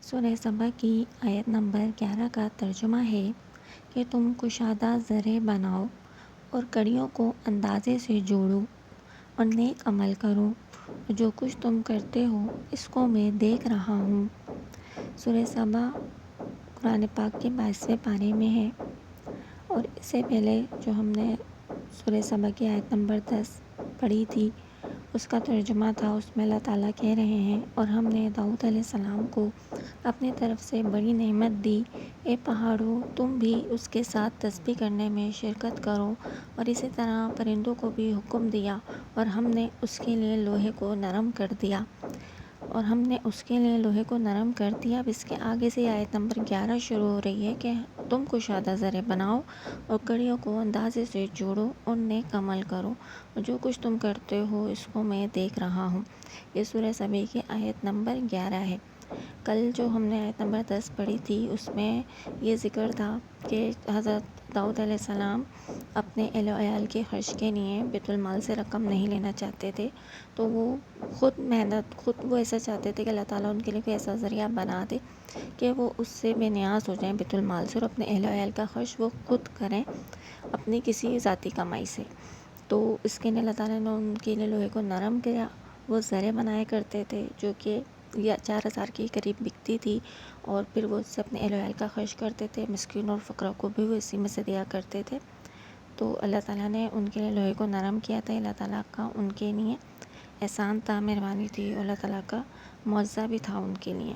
سورہ سبا کی آیت نمبر 11 کا ترجمہ ہے کہ تم کشادہ زرع بناؤ اور کڑیوں کو اندازے سے جوڑو اور نیک عمل کرو، جو کچھ تم کرتے ہو اس کو میں دیکھ رہا ہوں۔ سورہ سبا قرآن پاک کے 22ویں پارے میں ہے، اور اس سے پہلے جو ہم نے سورہ سبا کی آیت نمبر 10 پڑھی تھی اس کا ترجمہ تھا۔ اس میں اللہ تعالیٰ کہہ رہے ہیں، اور ہم نے داؤد علیہ السلام کو اپنی طرف سے بڑی نعمت دی، اے پہاڑوں تم بھی اس کے ساتھ تسبیح کرنے میں شرکت کرو، اور اسی طرح پرندوں کو بھی حکم دیا، اور ہم نے اس کے لیے لوہے کو نرم کر دیا اب اس کے آگے سے آیت نمبر 11 شروع ہو رہی ہے کہ تم کشادہ زرع بناؤ اور کڑیوں کو اندازے سے جوڑو اور نیک عمل کرو، اور جو کچھ تم کرتے ہو اس کو میں دیکھ رہا ہوں۔ یہ سورہ سبا کی آیت نمبر 11 ہے۔ کل جو ہم نے آیت نمبر 10 پڑھی تھی اس میں یہ ذکر تھا کہ حضرت داؤد علیہ السلام اپنے اہل و عیال کے خرچ کے لیے بیت المال سے رقم نہیں لینا چاہتے تھے، تو وہ خود وہ ایسا چاہتے تھے کہ اللہ تعالیٰ ان کے لیے کوئی ایسا ذریعہ بنا دے کہ وہ اس سے بے نیاز ہو جائیں بیت المال سے، اور اپنے اہل و عیال کا خرچ وہ خود کریں اپنی کسی ذاتی کمائی سے۔ تو اس کے لیے اللہ تعالیٰ نے ان کے لیے لوہے کو نرم کیا۔ وہ زرع بنایا کرتے تھے جو کہ 4000 کے قریب بکتی تھی، اور پھر وہ اس سے اپنے اہل و عیال کا خرچ کرتے تھے، مسکین اور فقراء کو بھی وہ اسی میں سے دیا کرتے تھے۔ تو اللہ تعالیٰ نے ان کے لیے لوہے کو نرم کیا تھا۔ اللہ تعالیٰ کا ان کے لیے احسان تھا، مہربانی تھی، اور اللہ تعالیٰ کا معجزہ بھی تھا ان کے لیے۔